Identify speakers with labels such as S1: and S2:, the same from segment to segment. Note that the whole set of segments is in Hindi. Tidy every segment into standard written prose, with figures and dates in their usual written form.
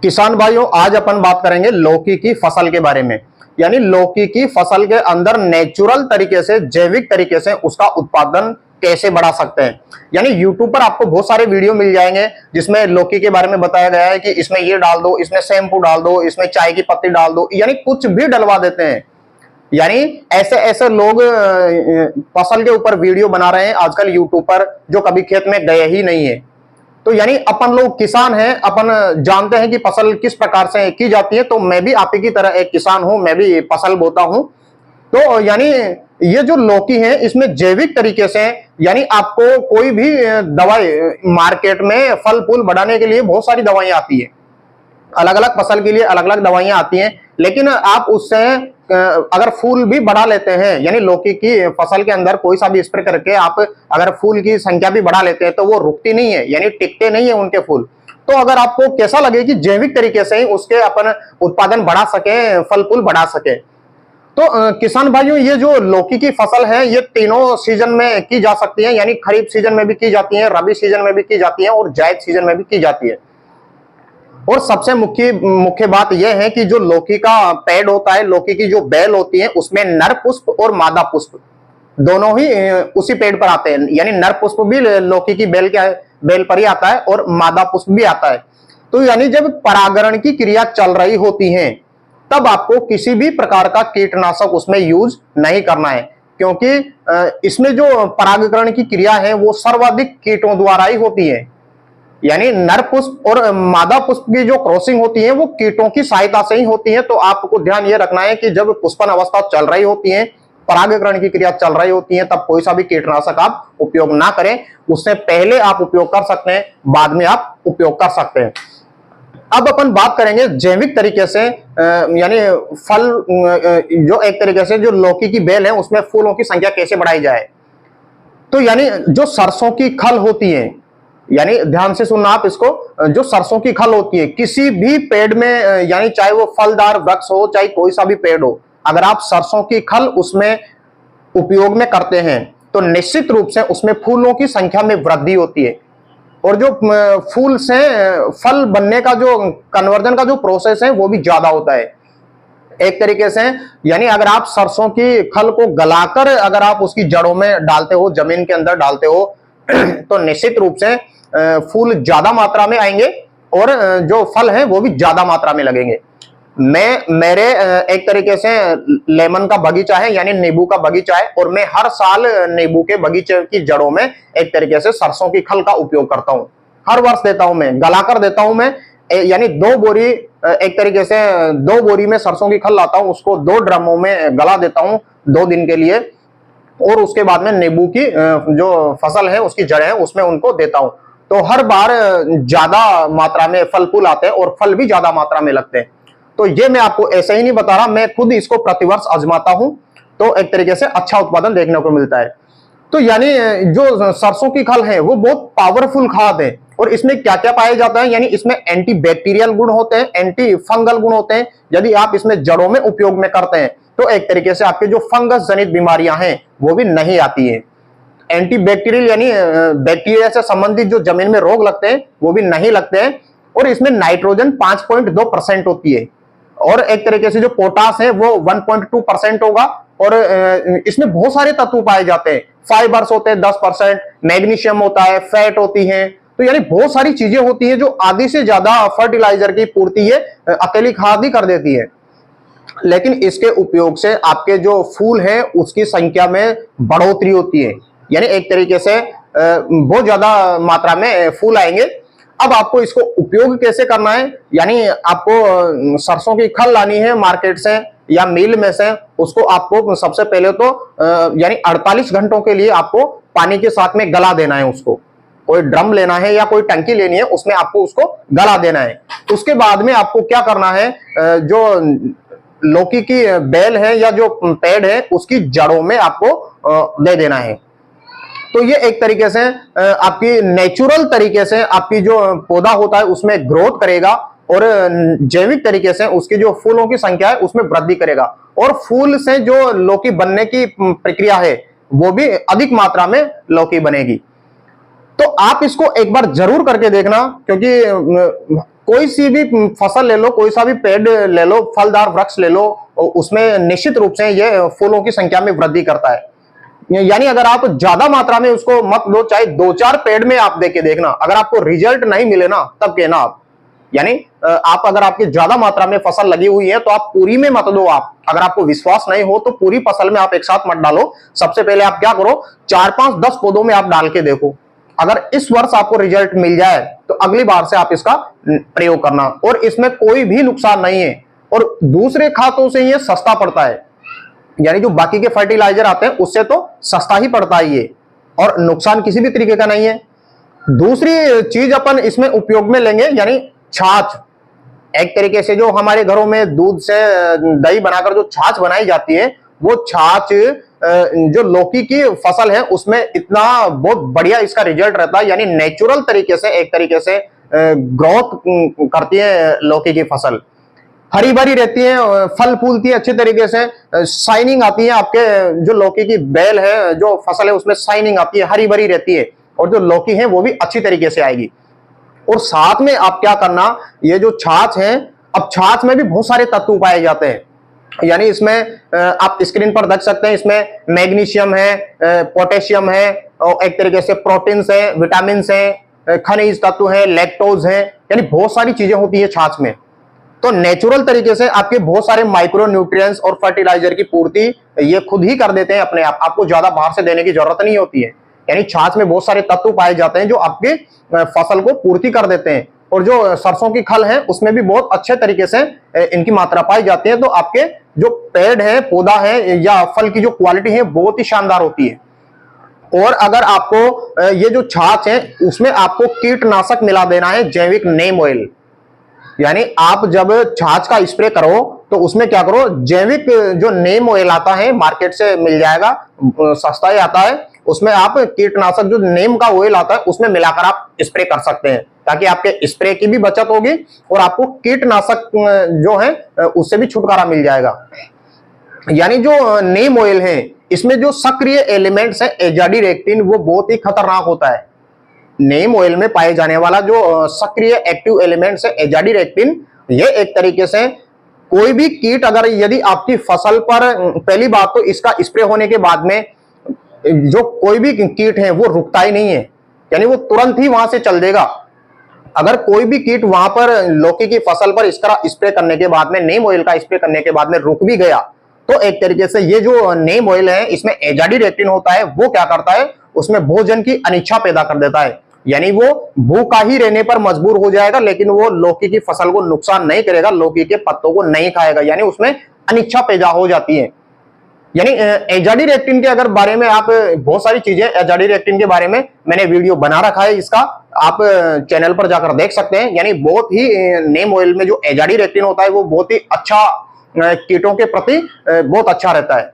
S1: किसान भाइयों, आज अपन बात करेंगे लौकी की फसल के बारे में। यानी लौकी की फसल के अंदर नेचुरल तरीके से, जैविक तरीके से उसका उत्पादन कैसे बढ़ा सकते हैं। यानी YouTube पर आपको बहुत सारे वीडियो मिल जाएंगे जिसमें लौकी के बारे में बताया गया है कि इसमें ये डाल दो, इसमें शैम्पू डाल दो, इसमें चाय की पत्ती डाल दो, यानी कुछ भी डलवा देते हैं। यानी ऐसे ऐसे लोग फसल के ऊपर वीडियो बना रहे हैं आजकल YouTube पर, जो कभी खेत में गए ही नहीं है। तो यानी अपन लोग किसान हैं, अपन जानते हैं कि फसल किस प्रकार से की जाती है। तो मैं भी आप ही की तरह एक किसान हूं, मैं भी फसल बोता हूं। तो यानी ये जो लौकी है इसमें जैविक तरीके से, यानी आपको कोई भी दवाई मार्केट में फल फूल बढ़ाने के लिए बहुत सारी दवाइयां आती है, अलग अलग फसल के लिए अलग अलग दवाइयां आती हैं। लेकिन आप उससे अगर फूल भी बढ़ा लेते हैं, यानी लौकी की फसल के अंदर कोई सा भी स्प्रे करके आप अगर फूल की संख्या भी बढ़ा लेते हैं तो वो रुकती नहीं है, यानी टिकते नहीं है उनके फूल। तो अगर आपको कैसा लगे कि जैविक तरीके से ही उसके अपन उत्पादन बढ़ा सके, फल फूल बढ़ा सके, तो किसान भाइयों ये जो लौकी की फसल है ये तीनों सीजन में की जा सकती है। यानी खरीफ सीजन में भी की जाती है, रबी सीजन में भी की जाती है और जायद सीजन में भी की जाती है। और सबसे मुख्य बात यह है कि जो लौकी का पेड़ होता है, लौकी की जो बेल होती है, उसमें नर पुष्प और मादा पुष्प दोनों ही उसी पेड़ पर आते हैं। यानी नर पुष्प भी लौकी की बेल पर ही आता है और मादा पुष्प भी आता है। तो यानी जब परागण की क्रिया चल रही होती है तब आपको किसी भी प्रकार का कीटनाशक उसमें यूज नहीं करना है, क्योंकि इसमें जो परागकरण की क्रिया है वो सर्वाधिक कीटों द्वारा ही होती है। यानी नर पुष्प और मादा पुष्प की जो क्रॉसिंग होती है वो कीटों की सहायता से ही होती है। तो आपको ध्यान ये रखना है कि जब पुष्पन अवस्था चल रही होती है, परागकरण की क्रिया चल रही होती है, तब कोई सा भी कीटनाशक आप उपयोग ना करें। उससे पहले आप उपयोग कर सकते हैं, बाद में आप उपयोग कर सकते हैं। अब अपन बात करेंगे जैविक तरीके से, यानी फल जो एक तरीके से जो लौकी की बेल है उसमें फूलों की संख्या कैसे बढ़ाई जाए। तो यानी जो सरसों की खल होती है, यानी ध्यान से सुनना आप इसको, जो सरसों की खल होती है किसी भी पेड़ में, यानी चाहे वो फलदार वृक्ष हो चाहे कोई सा भी पेड़ हो, अगर आप सरसों की खल उसमें उपयोग में करते हैं तो निश्चित रूप से उसमें फूलों की संख्या में वृद्धि होती है। और जो फूल से फल बनने का जो कन्वर्जन का जो प्रोसेस है वो भी ज्यादा होता है एक तरीके से। यानी अगर आप सरसों की खल को गलाकर अगर आप उसकी जड़ों में डालते हो, जमीन के अंदर डालते हो, तो निश्चित रूप से फूल ज्यादा मात्रा में आएंगे और जो फल है वो भी ज्यादा मात्रा में लगेंगे। मेरे एक तरीके से लेमन का बगीचा है, यानी नींबू का बगीचा है, और मैं हर साल नींबू के बगीचे की जड़ों में एक तरीके से सरसों की खल का उपयोग करता हूं। हर वर्ष देता हूं, मैं गलाकर देता हूं मैं, यानी 2 बोरी, एक तरीके से 2 बोरी में सरसों की खल लाता हूं, उसको 2 ड्रमों में गला देता हूं 2 दिन के लिए, और उसके बाद में नींबू की जो फसल है उसकी जड़ है उसमें उनको देता हूं। तो हर बार ज्यादा मात्रा में फल फूल आते हैं और फल भी ज्यादा मात्रा में लगते हैं। तो ये मैं आपको ऐसे ही नहीं बता रहा, मैं खुद इसको प्रतिवर्ष आजमाता हूं, तो एक तरीके से अच्छा उत्पादन देखने को मिलता है। तो यानी जो सरसों की खल है वो बहुत पावरफुल खाद है, और इसमें क्या क्या पाया जाता है, यानी इसमें एंटी बैक्टीरियल गुण होते हैं, एंटी फंगल गुण होते हैं। यदि आप इसमें जड़ों में उपयोग में करते हैं तो एक तरीके से आपके जो फंगस जनित बीमारियां हैं वो भी नहीं आती है। एंटी बैक्टीरियल यानी बैक्टीरिया से संबंधित जो जमीन में रोग लगते हैं वो भी नहीं लगते हैं। और इसमें नाइट्रोजन 5.2% होती है, और एक तरीके से जो पोटास है वो 1.2% होगा। और इसमें बहुत सारे तत्व पाए जाते हैं, फाइबर्स होते हैं 10%, मैग्नीशियम होता है, फैट होती है। तो यानी बहुत सारी चीजें होती है जो आधी से ज्यादा फर्टिलाइजर की पूर्ति ये अकेली खाद ही कर देती है। लेकिन इसके उपयोग से आपके जो फूल हैं उसकी संख्या में बढ़ोतरी होती है, यानी एक तरीके से बहुत ज्यादा मात्रा में फूल आएंगे। अब आपको इसको उपयोग कैसे करना है, यानी आपको सरसों की खल लानी है मार्केट से या मिल में से, उसको आपको सबसे पहले तो यानी 48 घंटों के लिए आपको पानी के साथ में गला देना है। उसको कोई ड्रम लेना है या कोई टंकी लेनी है, उसमें आपको उसको गला देना है। उसके बाद में आपको क्या करना है, जो लौकी की बेल है या जो पेड़ है उसकी जड़ों में आपको दे देना है। तो ये एक तरीके से आपकी नेचुरल तरीके से आपकी जो पौधा होता है उसमें ग्रोथ करेगा, और जैविक तरीके से उसकी जो फूलों की संख्या है उसमें वृद्धि करेगा, और फूल से जो लौकी बनने की प्रक्रिया है वो भी अधिक मात्रा में लौकी बनेगी। तो आप इसको एक बार जरूर करके देखना, क्योंकि कोई सी भी फसल ले लो, कोई सा भी पेड़ ले लो, फलदार वृक्ष ले लो, उसमें निश्चित रूप से ये फूलों की संख्या में वृद्धि करता है। यानी अगर आप ज्यादा मात्रा में उसको मत लो, चाहे 2-4 पेड़ में आप देके देखना, अगर आपको रिजल्ट नहीं मिले ना तब कहना आप। यानी आप अगर आपकी ज्यादा मात्रा में फसल लगी हुई है तो आप पूरी में मत दो। आप अगर आपको विश्वास नहीं हो तो पूरी फसल में आप एक साथ मत डालो। सबसे पहले आप क्या करो, 4-5-10 पौधों में आप डाल के देखो। अगर इस वर्ष आपको रिजल्ट मिल जाए तो अगली बार से आप इसका प्रयोग करना, और इसमें कोई भी नुकसान नहीं है, और दूसरे खातों से ये सस्ता पड़ता है। यानी जो बाकी के फर्टिलाइजर आते हैं उससे तो सस्ता ही पड़ता है ये, और नुकसान किसी भी तरीके का नहीं है। दूसरी चीज अपन इसमें उपयोग में लेंगे, यानी छाछ। एक तरीके से जो हमारे घरों में दूध से दही बनाकर जो छाछ बनाई जाती है, वो छाछ जो लौकी की फसल है उसमें इतना बहुत बढ़िया इसका रिजल्ट रहता है। यानी नेचुरल तरीके से एक तरीके से ग्रोथ करती है लौकी की फसल, हरी भरी रहती है, फल फूलती है अच्छे तरीके से, शाइनिंग आती है। आपके जो लौकी की बेल है, जो फसल है, उसमें शाइनिंग आती है, हरी भरी रहती है, और जो लौकी है वो भी अच्छी तरीके से आएगी। और साथ में आप क्या करना, ये जो छाछ है, अब छाछ में भी बहुत सारे तत्व पाए जाते हैं। यानी इसमें आप स्क्रीन पर देख सकते हैं, इसमें मैग्नीशियम है, पोटेशियम है, और एक तरीके से प्रोटीन्स है, विटामिन है, खनिज तत्व है, लैक्टोज है, यानी बहुत सारी चीजें होती है छाछ में। तो नेचुरल तरीके से आपके बहुत सारे माइक्रो न्यूट्रिएंट्स और फर्टिलाइजर की पूर्ति ये खुद ही कर देते हैं अपने आप, आपको ज्यादा बाहर से देने की जरूरत नहीं होती है। यानी छाछ में बहुत सारे तत्व पाए जाते हैं जो आपके फसल को पूर्ति कर देते हैं। और जो सरसों की खल है उसमें भी बहुत अच्छे तरीके से इनकी मात्रा पाई जाती है। तो आपके जो पेड़ है, पौधा है, या फल की जो क्वालिटी है बहुत ही शानदार होती है। और अगर आपको ये जो छाछ है उसमें आपको कीटनाशक मिला देना है, जैविक नीम ऑयल। यानी आप जब छाछ का स्प्रे करो तो उसमें क्या करो, जैविक जो नीम ऑयल आता है मार्केट से मिल जाएगा, सस्ता ही आता है, उसमें आप कीटनाशक जो नीम का ऑयल आता है उसमें मिलाकर आप स्प्रे कर सकते हैं, ताकि आपके स्प्रे की भी बचत होगी और आपको कीटनाशक जो है उससे भी छुटकारा मिल जाएगा। यानी जो नीम ऑयल है इसमें जो सक्रिय एलिमेंट्स है एजाडिरेक्टिन, वो बहुत ही खतरनाक होता है। नीम ऑयल में पाए जाने वाला जो सक्रिय एक्टिव एलिमेंट्स है एजाडिरेक्टिन, ये एक तरीके से कोई भी कीट अगर यदि आपकी फसल पर, पहली बात तो इसका स्प्रे होने के बाद में जो कोई भी कीट है वो रुकता ही नहीं है, यानी वो तुरंत ही वहां से चल देगा। अगर कोई भी कीट वहां पर लौकी की फसल पर इस तरह स्प्रे करने के बाद में, नीम ऑयल का स्प्रे करने के बाद में रुक भी गया, तो एक तरीके से ये जो नीम ऑयल है इसमें एजाडिरेक्टिन होता है, वो क्या करता है, उसमें भोजन की अनिच्छा पैदा कर देता है। यानी वो भूखा ही रहने पर मजबूर हो जाएगा, लेकिन वो लौकी की फसल को नुकसान नहीं करेगा, लौकी के पत्तों को नहीं खाएगा, यानी उसमें अनिच्छा पैदा हो जाती है। यानी एजाडिरेक्टिन के अगर बारे में आप बहुत सारी चीजें एजाडिरेक्टिन के बारे में मैंने वीडियो बना रखा है, इसका आप चैनल पर जाकर देख सकते हैं। यानी बहुत ही नीम ऑयल में जो एजाडिरेक्टिन होता है वो बहुत ही अच्छा कीटों के प्रति बहुत अच्छा रहता है।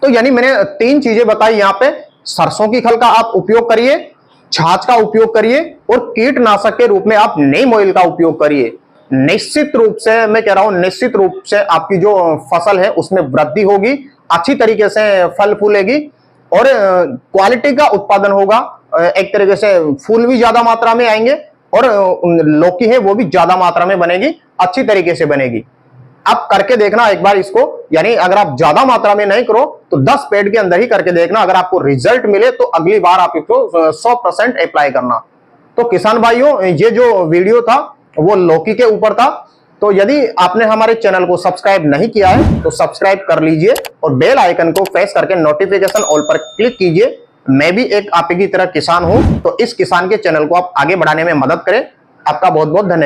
S1: तो यानी मैंने 3 चीजें बताई यहाँ पे, सरसों की खल का आप उपयोग करिए, छाछ का उपयोग करिए, और कीटनाशक के रूप में आप नीम ऑयल का उपयोग करिए। निश्चित रूप से मैं कह रहा हूं, निश्चित रूप से आपकी जो फसल है उसमें वृद्धि होगी, अच्छी तरीके से फल फूलेगी और क्वालिटी का उत्पादन होगा। एक तरीके से फूल भी ज्यादा मात्रा में आएंगे और लौकी है वो भी ज्यादा मात्रा में बनेगी, अच्छी तरीके से बनेगी। आप करके देखना एक बार इसको, यानी अगर आप ज्यादा मात्रा में नहीं करो तो 10 पेड़ के अंदर ही करके देखना, अगर आपको रिजल्ट मिले तो अगली बार आप इसको 100% अप्लाई करना। तो किसान भाइयों, ये जो वीडियो था वो लौकी के ऊपर था। तो यदि आपने हमारे चैनल को सब्सक्राइब नहीं किया है तो सब्सक्राइब कर लीजिए और बेल आइकन को प्रेस करके नोटिफिकेशन ऑल पर क्लिक कीजिए। मैं भी एक आप की तरह किसान हूं, तो इस किसान के चैनल को आप आगे बढ़ाने में मदद करें। आपका बहुत बहुत धन्यवाद।